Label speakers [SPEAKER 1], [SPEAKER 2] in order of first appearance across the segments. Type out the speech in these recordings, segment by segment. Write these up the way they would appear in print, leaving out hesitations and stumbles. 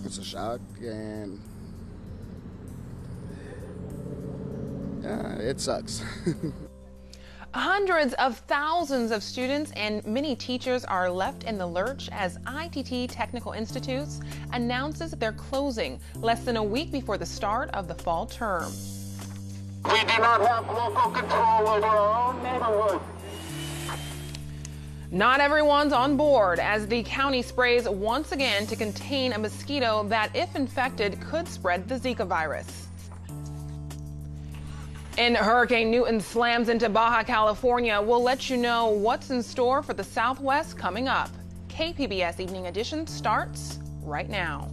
[SPEAKER 1] It's a shock, and yeah, it sucks.
[SPEAKER 2] Hundreds of thousands of students and many teachers are left in the lurch as ITT Technical Institutes announces they're closing less than a week before the start of the fall term.
[SPEAKER 3] We do not have local control over our own neighborhood.
[SPEAKER 2] Not everyone's on board as the county sprays once again to contain a mosquito that, if infected, could spread the Zika virus. And Hurricane Newton slams into Baja California. We'll let you know what's in store for the Southwest coming up. KPBS Evening Edition starts right now.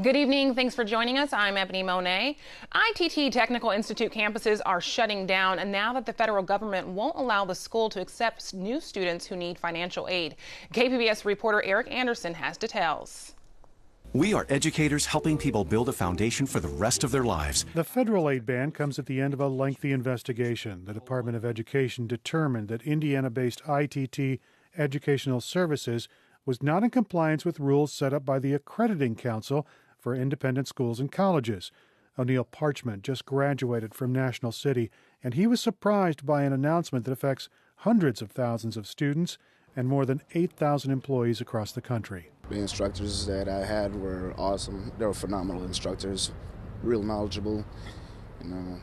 [SPEAKER 2] Good evening. Thanks for joining us. I'm Ebony Monet. ITT Technical Institute campuses are shutting down, and now that the federal government won't allow the school to accept new students who need financial aid. KPBS reporter Eric Anderson has details.
[SPEAKER 4] We are educators helping people build a foundation for the rest of their lives.
[SPEAKER 5] The federal aid ban comes at the end of a lengthy investigation. The Department of Education determined that Indiana-based ITT Educational Services was not in compliance with rules set up by the Accrediting Council for Independent Schools and Colleges. O'Neill Parchment just graduated from National City, and he was surprised by an announcement that affects hundreds of thousands of students and more than 8,000 employees across the country.
[SPEAKER 1] The instructors that I had were awesome. They were phenomenal instructors, real knowledgeable, and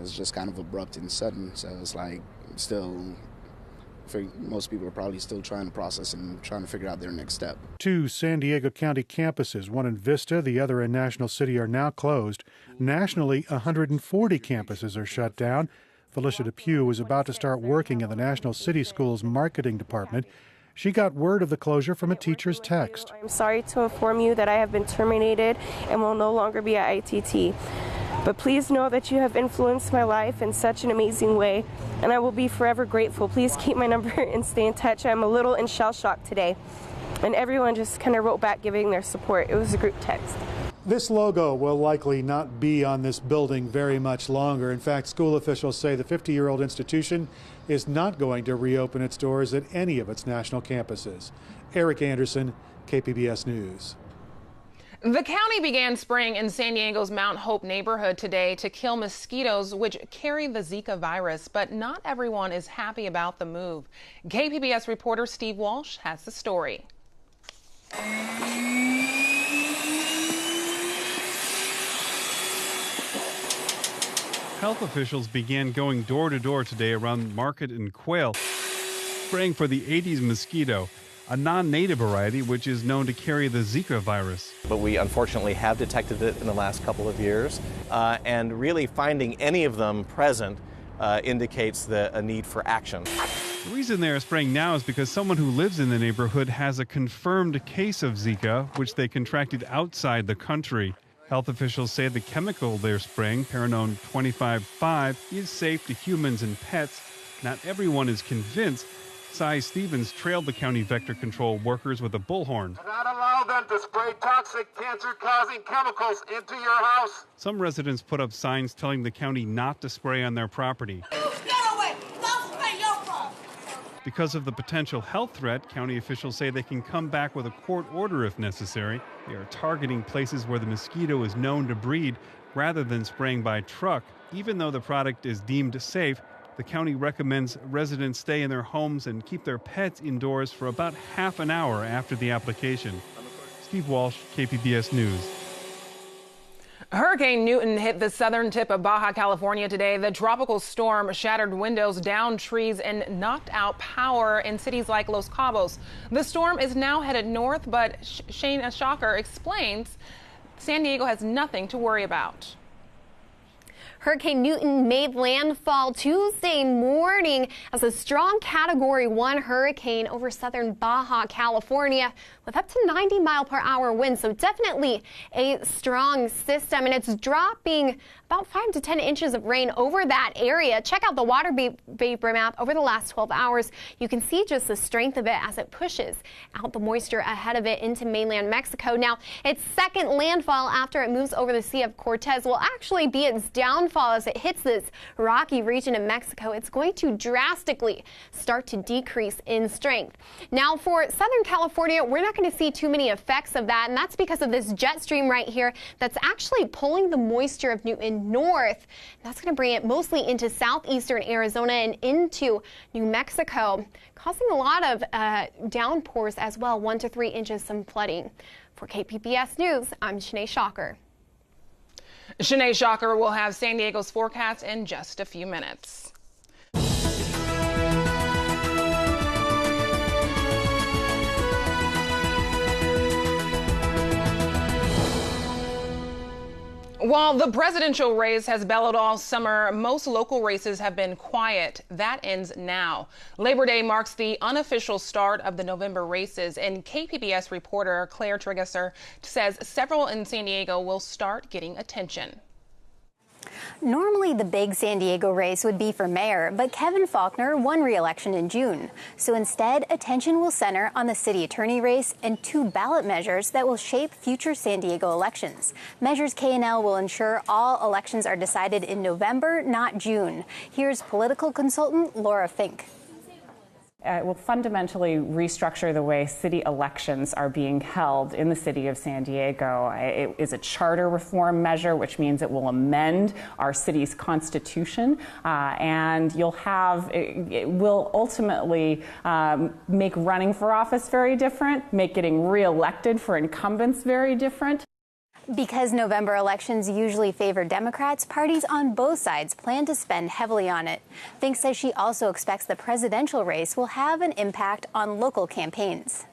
[SPEAKER 1] it's just kind of abrupt and sudden. So it's like still, most people are probably still trying to process and trying to figure out their next step.
[SPEAKER 5] 2 San Diego County campuses, one in Vista, the other in National City, are now closed. Nationally, 140 campuses are shut down. Felicia DePue was about to start working in the National City Schools marketing department. She got word of the closure from a teacher's text.
[SPEAKER 6] I'm sorry to inform you that I have been terminated and will no longer be at ITT. But please know that you have influenced my life in such an amazing way, and I will be forever grateful. Please keep my number and stay in touch. I'm a little in shell shock today. And everyone just kind of wrote back giving their support. It was a group text.
[SPEAKER 5] This logo will likely not be on this building very much longer. In fact, school officials say the 50-year-old institution is not going to reopen its doors at any of its national campuses. Eric Anderson, KPBS News.
[SPEAKER 2] The county began spraying in San Diego's Mount Hope neighborhood today to kill mosquitoes which carry the Zika virus, but not everyone is happy about the move. KPBS reporter Steve Walsh has the story.
[SPEAKER 7] Health officials began going door to door today around Market and Quail, spraying for the Aedes mosquito, a non-native variety which is known to carry the Zika virus.
[SPEAKER 8] But we unfortunately have detected it in the last couple of years, and really finding any of them present indicates a need for action.
[SPEAKER 7] The reason they are spraying now is because someone who lives in the neighborhood has a confirmed case of Zika, which they contracted outside the country. Health officials say the chemical they're spraying, Paranone 25-5, is safe to humans and pets. Not everyone is convinced. Cy Stevens trailed the county vector control workers with a bullhorn.
[SPEAKER 3] Do not allow them to spray toxic, cancer-causing chemicals into your house.
[SPEAKER 7] Some residents put up signs telling the county not to spray on their property. Because of the potential health threat, county officials say they can come back with a court order if necessary. They are targeting places where the mosquito is known to breed rather than spraying by truck. Even though the product is deemed safe, the county recommends residents stay in their homes and keep their pets indoors for about half an hour after the application. Steve Walsh, KPBS News.
[SPEAKER 2] Hurricane Newton hit the southern tip of Baja California today. The tropical storm shattered windows, downed trees, and knocked out power in cities like Los Cabos. The storm is now headed north, but Shane Ashoker explains San Diego has nothing to worry about.
[SPEAKER 9] Hurricane Newton made landfall Tuesday morning as a strong Category 1 hurricane over southern Baja California with up to 90-mile-per-hour winds. So definitely a strong system, and it's dropping about 5 to 10 inches of rain over that area. Check out the water vapor map over the last 12 hours. You can see just the strength of it as it pushes out the moisture ahead of it into mainland Mexico. Now, its second landfall after it moves over the Sea of Cortez will actually be its downfall as it hits this rocky region of Mexico. It's going to drastically start to decrease in strength. Now, for Southern California, we're not going to see too many effects of that, and that's because of this jet stream right here that's actually pulling the moisture of Newton north. That's going to bring it mostly into southeastern Arizona and into New Mexico, causing a lot of downpours as well, 1 to 3 inches, some flooding. For KPBS News, I'm Shanae Shocker.
[SPEAKER 2] Shanae Shocker will have San Diego's forecast in just a few minutes. While the presidential race has bellowed all summer, most local races have been quiet. That ends now. Labor Day marks the unofficial start of the November races, and KPBS reporter Claire Tragesser says several in San Diego will start getting attention.
[SPEAKER 10] Normally, the big San Diego race would be for mayor, but Kevin Faulconer won re-election in June. So instead, attention will center on the city attorney race and 2 ballot measures that will shape future San Diego elections. Measures K&L will ensure all elections are decided in November, not June. Here's political consultant Laura Fink.
[SPEAKER 11] It will fundamentally restructure the way city elections are being held in the city of San Diego. It is a charter reform measure, which means it will amend our city's constitution, and it will ultimately make running for office very different, make getting reelected for incumbents very different.
[SPEAKER 10] Because November elections usually favor Democrats, parties on both sides plan to spend heavily on it. Fink says she also expects the presidential race will have an impact on local campaigns.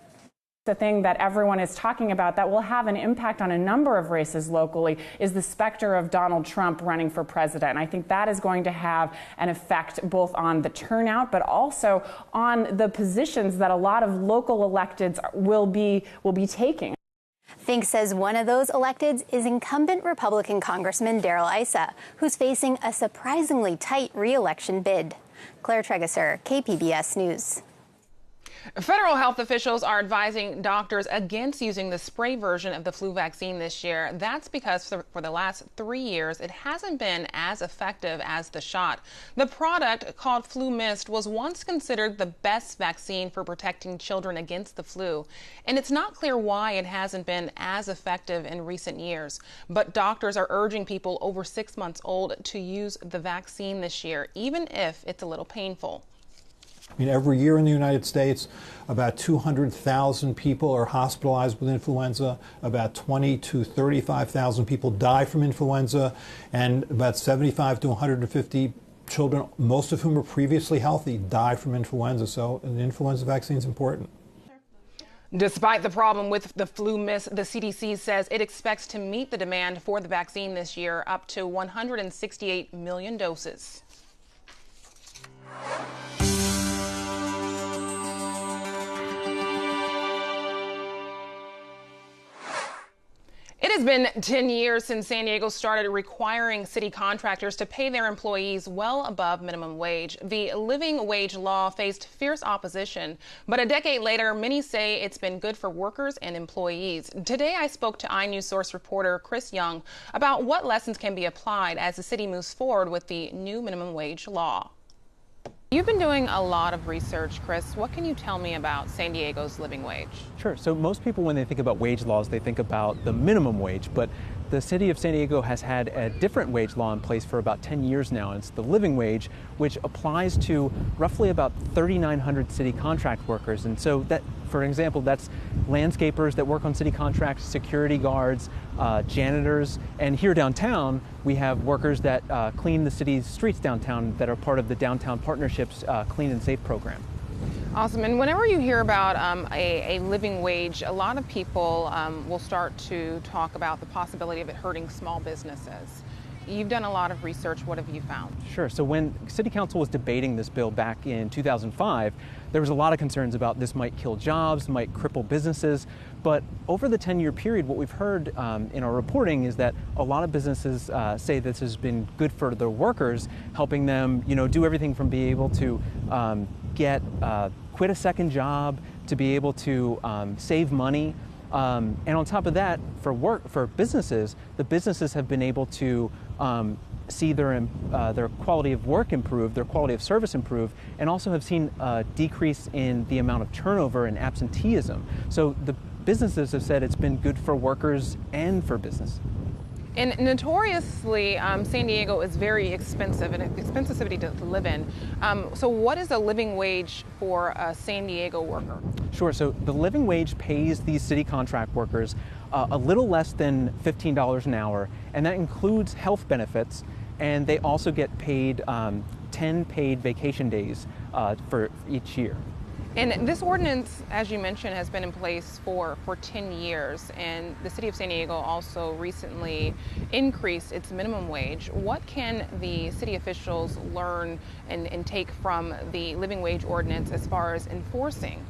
[SPEAKER 11] The thing that everyone is talking about that will have an impact on a number of races locally is the specter of Donald Trump running for president. And I think that is going to have an effect both on the turnout, but also on the positions that a lot of local electeds will be taking.
[SPEAKER 10] Fink says one of those electeds is incumbent Republican Congressman Darrell Issa, who's facing a surprisingly tight re-election bid. Claire Tragesser, KPBS News.
[SPEAKER 2] Federal health officials are advising doctors against using the spray version of the flu vaccine this year. That's because for the last 3 years, it hasn't been as effective as the shot. The product, called Flu Mist, was once considered the best vaccine for protecting children against the flu. And it's not clear why it hasn't been as effective in recent years. But doctors are urging people over 6 months old to use the vaccine this year, even if it's a little painful.
[SPEAKER 12] I mean, every year in the United States, about 200,000 people are hospitalized with influenza. About 20 to 35,000 people die from influenza, and about 75 to 150 children, most of whom are previously healthy, die from influenza. So an influenza vaccine is important.
[SPEAKER 2] Despite the problem with the flu mist, the CDC says it expects to meet the demand for the vaccine this year, up to 168 million doses. It has been 10 years since San Diego started requiring city contractors to pay their employees well above minimum wage. The living wage law faced fierce opposition, but a decade later, many say it's been good for workers and employees. Today, I spoke to iNews Source reporter Chris Young about what lessons can be applied as the city moves forward with the new minimum wage law. You've been doing a lot of research, Chris. What can you tell me about San Diego's living wage?
[SPEAKER 13] Sure. So most people, when they think about wage laws, they think about the minimum wage. But the city of San Diego has had a different wage law in place for about 10 years now. And it's the living wage, which applies to roughly about 3,900 city contract workers. And so that, for example, that's landscapers that work on city contracts, security guards, janitors. And here downtown, we have workers that clean the city's streets downtown that are part of the Downtown Partnership's Clean and Safe program.
[SPEAKER 2] Awesome. And whenever you hear about a living wage, a lot of people will start to talk about the possibility of it hurting small businesses. You've done a lot of research. What have you found?
[SPEAKER 13] Sure. So when City Council was debating this bill back in 2005, there was a lot of concerns about this might kill jobs, might cripple businesses. But over the 10-year period, what we've heard in our reporting is that a lot of businesses say this has been good for their workers, helping them, do everything from be able to quit a second job, to be able to save money. And on top of that, for businesses, the businesses have been able to see their quality of work improve, their quality of service improve, and also have seen a decrease in the amount of turnover and absenteeism. So the businesses have said it's been good for workers and for business.
[SPEAKER 2] And notoriously, San Diego is very expensive, an expensive city to live in. So what is a living wage for a San Diego worker?
[SPEAKER 13] Sure, so the living wage pays these city contract workers a little less than $15 an hour, and that includes health benefits, and they also get paid 10 paid vacation days for each year.
[SPEAKER 2] And this ordinance, as you mentioned, has been in place for 10 years, and the city of San Diego also recently increased its minimum wage. What can the city officials learn and take from the living wage ordinance as far as enforcing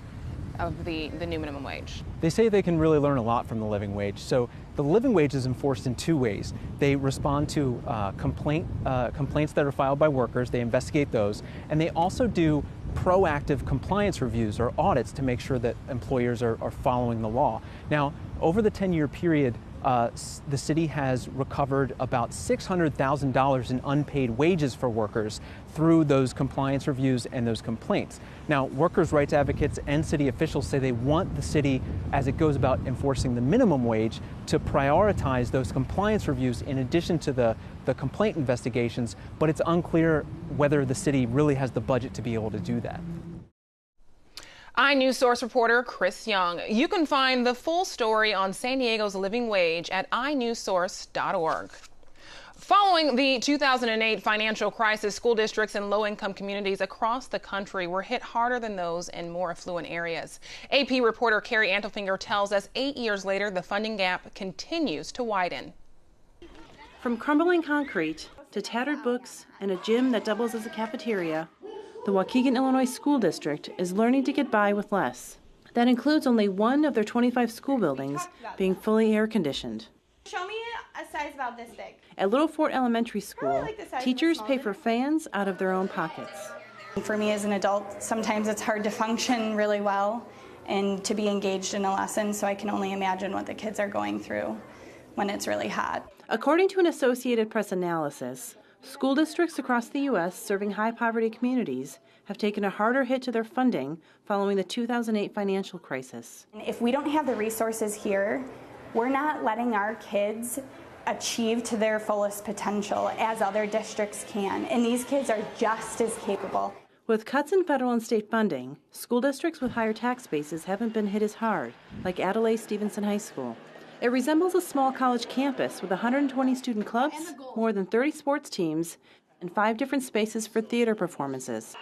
[SPEAKER 2] of the new minimum wage?
[SPEAKER 13] They say they can really learn a lot from the living wage. So the living wage is enforced in two ways. They respond to complaints that are filed by workers, they investigate those, and they also do proactive compliance reviews or audits to make sure that employers are following the law. Now, over the 10-year period, the city has recovered about $600,000 in unpaid wages for workers through those compliance reviews and those complaints. Now, workers' rights advocates and city officials say they want the city, as it goes about enforcing the minimum wage, to prioritize those compliance reviews in addition to the complaint investigations, but it's unclear whether the city really has the budget to be able to do that.
[SPEAKER 2] iNews Source reporter Chris Young. You can find the full story on San Diego's living wage at inewssource.org. Following the 2008 financial crisis, school districts in low-income communities across the country were hit harder than those in more affluent areas. AP reporter Carrie Antelfinger tells us 8 years later, the funding gap continues to widen.
[SPEAKER 14] From crumbling concrete to tattered books and a gym that doubles as a cafeteria, the Waukegan, Illinois School District is learning to get by with less. That includes only one of their 25 school buildings being fully air-conditioned.
[SPEAKER 15] Show me a size about this big.
[SPEAKER 14] At Little Fort Elementary School, teachers pay for fans out of their own pockets.
[SPEAKER 15] For me as an adult, sometimes it's hard to function really well and to be engaged in a lesson, so I can only imagine what the kids are going through when it's really hot.
[SPEAKER 14] According to an Associated Press analysis, school districts across the U.S. serving high-poverty communities have taken a harder hit to their funding following the 2008 financial crisis.
[SPEAKER 15] If we don't have the resources here, we're not letting our kids achieve to their fullest potential as other districts can, and these kids are just as capable.
[SPEAKER 14] With cuts in federal and state funding, school districts with higher tax bases haven't been hit as hard, like Adelaide Stevenson High School. It resembles a small college campus with 120 student clubs, more than 30 sports teams, and 5 different spaces for theater performances.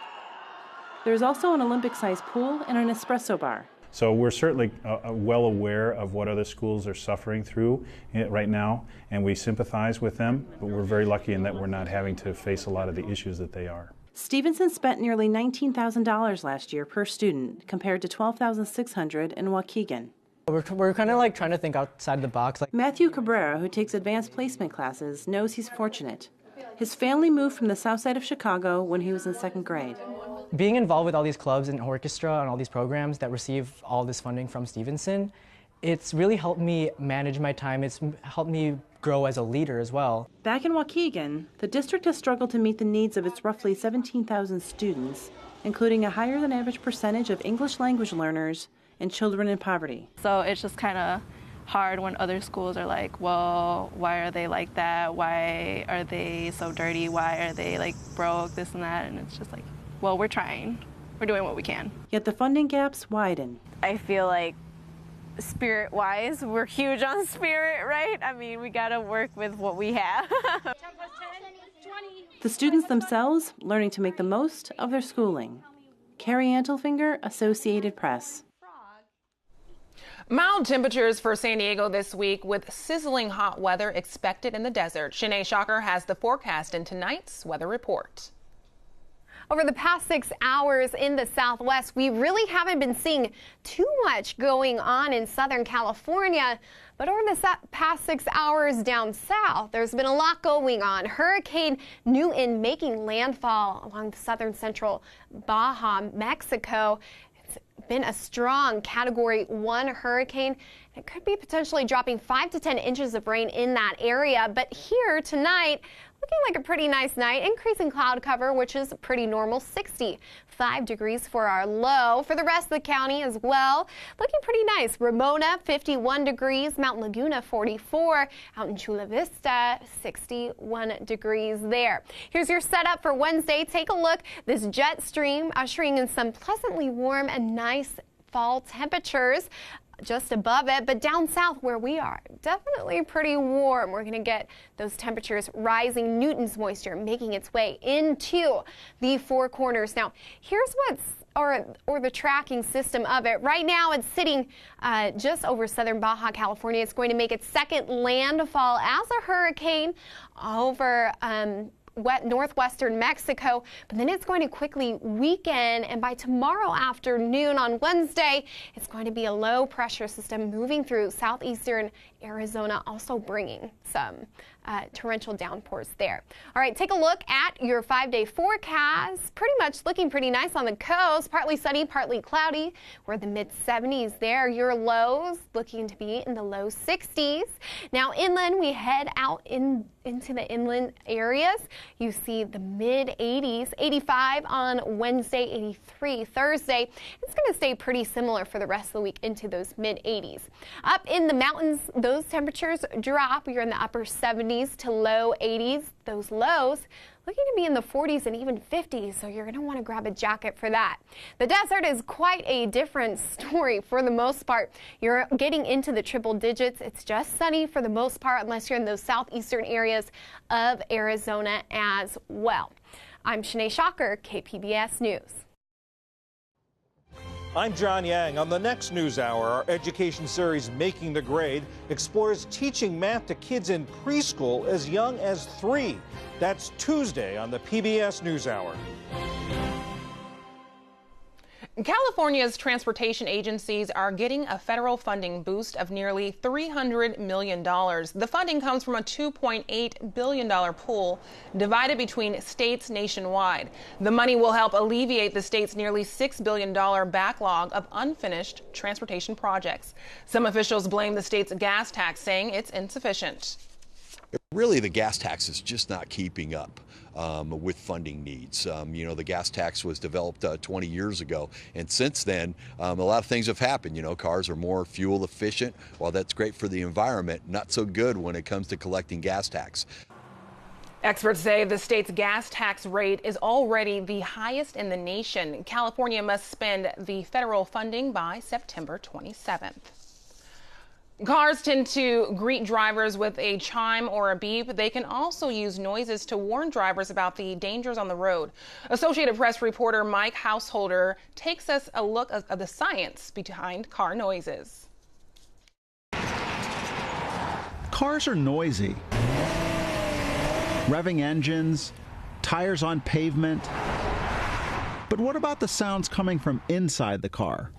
[SPEAKER 14] There's also an Olympic-sized pool and an espresso bar.
[SPEAKER 16] So we're certainly well aware of what other schools are suffering through right now, and we sympathize with them, but we're very lucky in that we're not having to face a lot of the issues that they are.
[SPEAKER 14] Stevenson spent nearly $19,000 last year per student, compared to $12,600 in Waukegan.
[SPEAKER 17] We're kind of like trying to think outside the box.
[SPEAKER 14] Matthew Cabrera, who takes advanced placement classes, knows he's fortunate. His family moved from the south side of Chicago when he was in 2nd grade.
[SPEAKER 17] Being involved with all these clubs and orchestra and all these programs that receive all this funding from Stevenson, it's really helped me manage my time. It's helped me grow as a leader as well.
[SPEAKER 14] Back in Waukegan, the district has struggled to meet the needs of its roughly 17,000 students, including a higher than average percentage of English language learners and children in poverty.
[SPEAKER 18] So it's just kind of hard when other schools are like, well, why are they like that? Why are they so dirty? Why are they like broke, this and that? And it's just like, well, we're trying. We're doing what we can.
[SPEAKER 14] Yet the funding gaps widen.
[SPEAKER 18] I feel like spirit-wise, we're huge on spirit, right? I mean, we got to work with what we have.
[SPEAKER 14] The students themselves learning to make the most of their schooling. Carrie Antelfinger, Associated Press.
[SPEAKER 2] Mild temperatures for San Diego this week with sizzling hot weather expected in the desert. Shanae Shocker has the forecast in tonight's weather report.
[SPEAKER 9] Over the past 6 hours in the Southwest, we really haven't been seeing too much going on in Southern California. But over the past 6 hours down south, there's been a lot going on. Hurricane Newton making landfall along the southern central Baja, Mexico. It's been a strong Category 1 hurricane. It could be potentially dropping 5 to 10 inches of rain in that area. But here tonight, looking like a pretty nice night. Increasing cloud cover, which is pretty normal, 65 degrees for our low. For the rest of the county as well, looking pretty nice. Ramona, 51 degrees. Mount Laguna, 44. Out in Chula Vista, 61 degrees there. Here's your setup for Wednesday. Take a look. This jet stream ushering in some pleasantly warm and nice fall temperatures just above it, but down south where we are, definitely pretty warm. We're going to get those temperatures rising. Newton's moisture making its way into the Four Corners. Now, here's what's or the tracking system of it. Right now, it's sitting just over southern Baja California. It's going to make its second landfall as a hurricane over northwestern Mexico, but then it's going to quickly weaken, and by tomorrow afternoon on Wednesday, it's going to be a low pressure system moving through southeastern Arizona, also bringing some torrential downpours there. All right, take a look at your 5-day forecast. Pretty much looking pretty nice on the coast. Partly sunny, partly cloudy. We're in the mid-70s there. Your lows looking to be in the low 60s. Now inland, we head out into the inland areas. You see the mid-80s, 85 on Wednesday, 83 Thursday. It's going to stay pretty similar for the rest of the week into those mid-80s. Up in the mountains, those temperatures drop. You're in the upper 70s to low 80s. Those lows looking to be in the 40s and even 50s, so you're going to want to grab a jacket for that. The desert is quite a different story for the most part. You're getting into the triple digits. It's just sunny for the most part, unless you're in those southeastern areas of Arizona as well. I'm Shanae Shocker, KPBS News.
[SPEAKER 19] I'm John Yang. On the next News Hour, our education series Making the Grade explores teaching math to kids in preschool as young as 3. That's Tuesday on the PBS NewsHour.
[SPEAKER 2] California's transportation agencies are getting a federal funding boost of nearly $300 million. The funding comes from a $2.8 billion pool divided between states nationwide. The money will help alleviate the state's nearly $6 billion backlog of unfinished transportation projects. Some officials blame the state's gas tax, saying it's insufficient.
[SPEAKER 20] Really, the gas tax is just not keeping up with funding needs. The gas tax was developed 20 years ago, and since then, a lot of things have happened. Cars are more fuel efficient. While that's great for the environment, not so good when it comes to collecting gas tax.
[SPEAKER 2] Experts say the state's gas tax rate is already the highest in the nation. California must spend the federal funding by September 27th. Cars tend to greet drivers with a chime or a beep. They can also use noises to warn drivers about the dangers on the road. Associated Press reporter Mike Householder takes us a look at the science behind car noises.
[SPEAKER 21] Cars are noisy. Revving engines, tires on pavement. But what about the sounds coming from inside the car?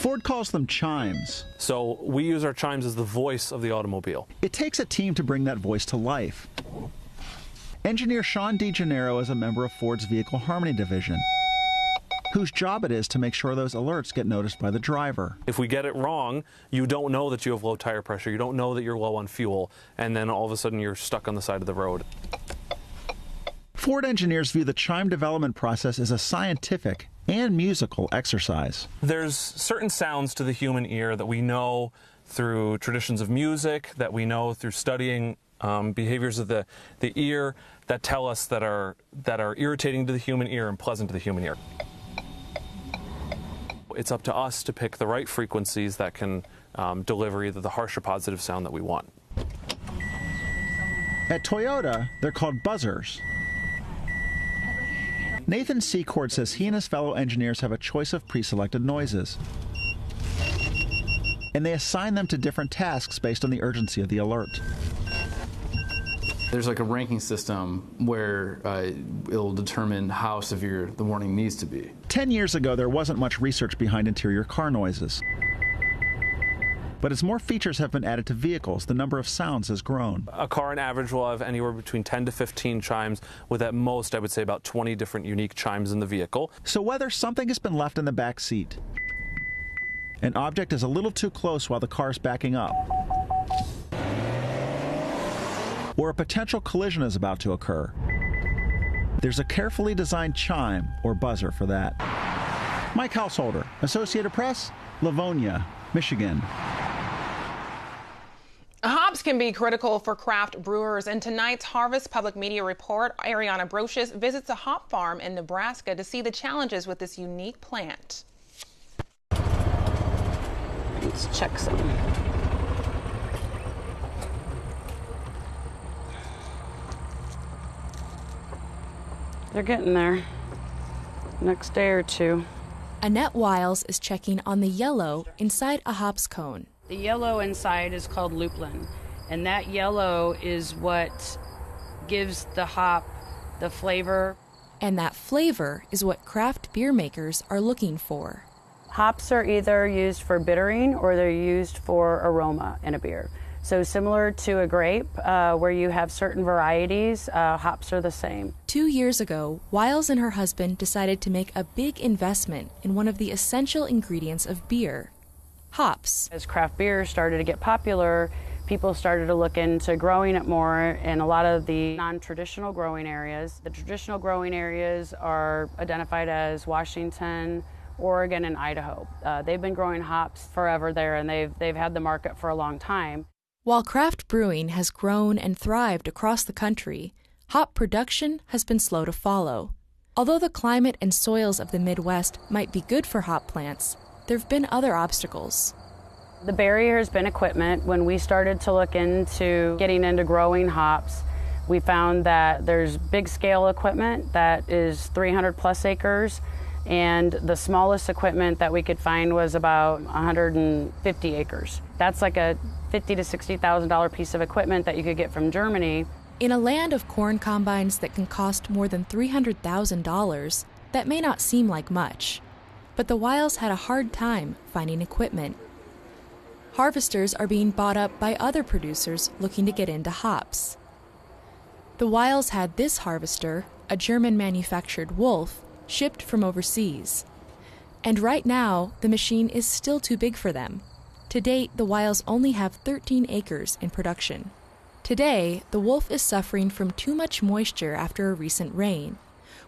[SPEAKER 21] Ford calls them chimes.
[SPEAKER 22] So we use our chimes as the voice of the automobile.
[SPEAKER 21] It takes a team to bring that voice to life. Engineer Sean DeGennaro is a member of Ford's Vehicle Harmony division, whose job it is to make sure those alerts get noticed by the driver.
[SPEAKER 22] If we get it wrong, you don't know that you have low tire pressure, you don't know that you're low on fuel, and then all of a sudden you're stuck on the side of the road.
[SPEAKER 21] Ford engineers view the chime development process as a scientific and musical exercise.
[SPEAKER 22] There's certain sounds to the human ear that we know through traditions of music, that we know through studying behaviors of the ear that tell us that are irritating to the human ear and pleasant to the human ear. It's up to us to pick the right frequencies that can deliver either the harsh or positive sound that we want.
[SPEAKER 21] At Toyota, they're called buzzers. Nathan Secord says he and his fellow engineers have a choice of pre-selected noises. and they assign them to different tasks based on the urgency of the alert.
[SPEAKER 1] There's like a ranking system where it'll determine how severe the warning needs to be.
[SPEAKER 21] 10 years ago, there wasn't much research behind interior car noises. But as more features have been added to vehicles, the number of sounds has grown.
[SPEAKER 22] A car on average will have anywhere between 10 to 15 chimes, with at most, I would say, about 20 different unique chimes in the vehicle.
[SPEAKER 21] So whether something has been left in the back seat, an object is a little too close while the car's backing up, or a potential collision is about to occur, there's a carefully designed chime or buzzer for that. Mike Householder, Associated Press, Livonia, Michigan.
[SPEAKER 2] Hops can be critical for craft brewers. In tonight's Harvest Public Media Report, Ariana Brocious visits a hop farm in Nebraska to see the challenges with this unique plant.
[SPEAKER 4] Let's check some. They're getting there. Next day or two.
[SPEAKER 23] Annette Wiles is checking on the yellow inside a hops cone.
[SPEAKER 4] The yellow inside is called lupulin, and that yellow is what gives the hop the flavor.
[SPEAKER 23] And that flavor is what craft beer makers are looking for.
[SPEAKER 4] Hops are either used for bittering or they're used for aroma in a beer. So similar to a grape, where you have certain varieties, hops are the same.
[SPEAKER 23] 2 years ago, Wiles and her husband decided to make a big investment in one of the essential ingredients of beer, hops.
[SPEAKER 4] As craft beer started to get popular, people started to look into growing it more in a lot of the non-traditional growing areas. The traditional growing areas are identified as Washington, Oregon, and Idaho. They've been growing hops forever there, and they've had the market for a long time.
[SPEAKER 23] While craft brewing has grown and thrived across the country, hop production has been slow to follow. Although the climate and soils of the Midwest might be good for hop plants, there have been other obstacles.
[SPEAKER 4] The barrier has been equipment. When we started to look into getting into growing hops, we found that there's big scale equipment that is 300 plus acres, and the smallest equipment that we could find was about 150 acres. That's like a $50,000 to $60,000 piece of equipment that you could get from Germany.
[SPEAKER 23] In a land of corn combines that can cost more than $300,000, that may not seem like much. But the Wiles had a hard time finding equipment. Harvesters are being bought up by other producers looking to get into hops. The Wiles had this harvester, a German-manufactured Wolf, shipped from overseas. And right now, the machine is still too big for them. To date, the Wiles only have 13 acres in production. Today, the Wolf is suffering from too much moisture after a recent rain,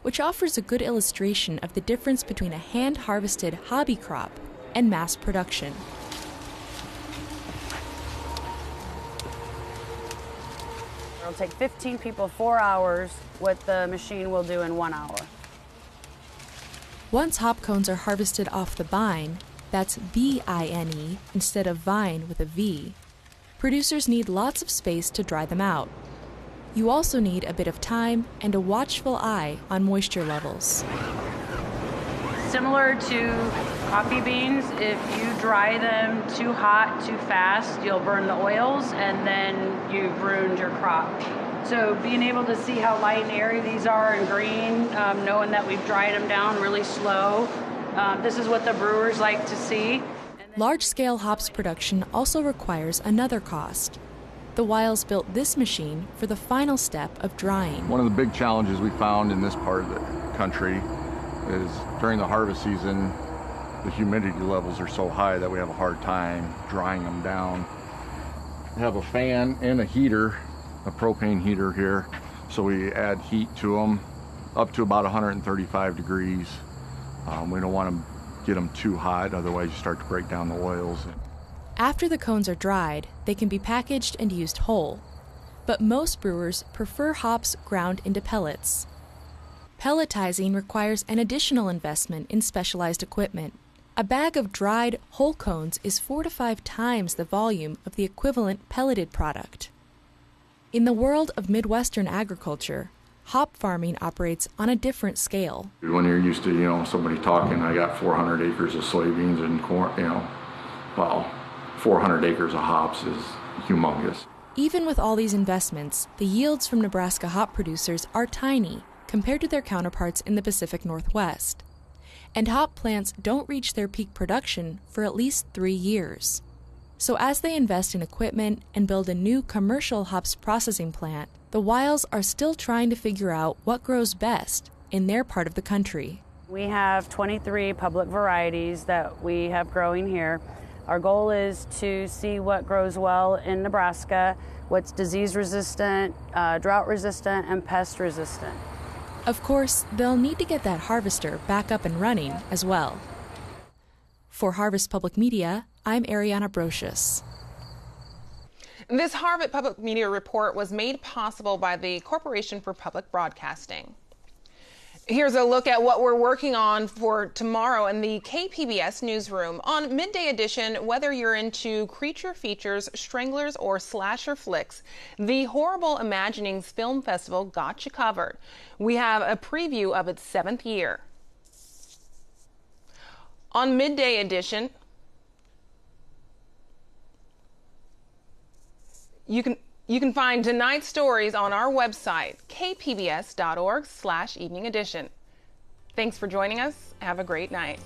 [SPEAKER 23] which offers a good illustration of the difference between a hand-harvested hobby crop and mass production.
[SPEAKER 4] It'll take 15 people 4 hours, what the machine will do in 1 hour.
[SPEAKER 23] Once hop cones are harvested off the vine, that's V-I-N-E instead of vine with a V, producers need lots of space to dry them out. You also need a bit of time and a watchful eye on moisture levels.
[SPEAKER 4] Similar to coffee beans, if you dry them too hot, too fast, you'll burn the oils and then you've ruined your crop. So being able to see how light and airy these are and green, knowing that we've dried them down really slow, this is what the brewers like to see.
[SPEAKER 23] Large-scale hops production also requires another cost. The Wiles built this machine for the final step of drying.
[SPEAKER 24] One of the big challenges we found in this part of the country is during the harvest season, the humidity levels are so high that we have a hard time drying them down. We have a fan and a heater, a propane heater here, so we add heat to them up to about 135 degrees. We don't want to get them too hot, otherwise you start to break down the oils.
[SPEAKER 23] After the cones are dried, they can be packaged and used whole. But most brewers prefer hops ground into pellets. Pelletizing requires an additional investment in specialized equipment. A bag of dried whole cones is 4 to 5 times the volume of the equivalent pelleted product. In the world of Midwestern agriculture, hop farming operates on a different scale.
[SPEAKER 24] When you're used to, somebody talking, I got 400 acres of soybeans and corn, well, 400 acres of hops is humongous.
[SPEAKER 23] Even with all these investments, the yields from Nebraska hop producers are tiny compared to their counterparts in the Pacific Northwest. And hop plants don't reach their peak production for at least 3 years. So as they invest in equipment and build a new commercial hops processing plant, the Wiles are still trying to figure out what grows best in their part of the country.
[SPEAKER 4] We have 23 public varieties that we have growing here. Our goal is to see what grows well in Nebraska, what's disease resistant, drought resistant, and pest resistant.
[SPEAKER 23] Of course, they'll need to get that harvester back up and running as well. For Harvest Public Media, I'm Ariana Brocious.
[SPEAKER 2] This Harvard Public Media report was made possible by the Corporation for Public Broadcasting. Here's a look at what we're working on for tomorrow in the KPBS newsroom. On Midday Edition, whether you're into creature features, stranglers, or slasher flicks, the Horrible Imaginings Film Festival got you covered. We have a preview of its 7th year. On Midday Edition, you can find tonight's stories on our website, kpbs.org/evening edition. Thanks for joining us. Have a great night.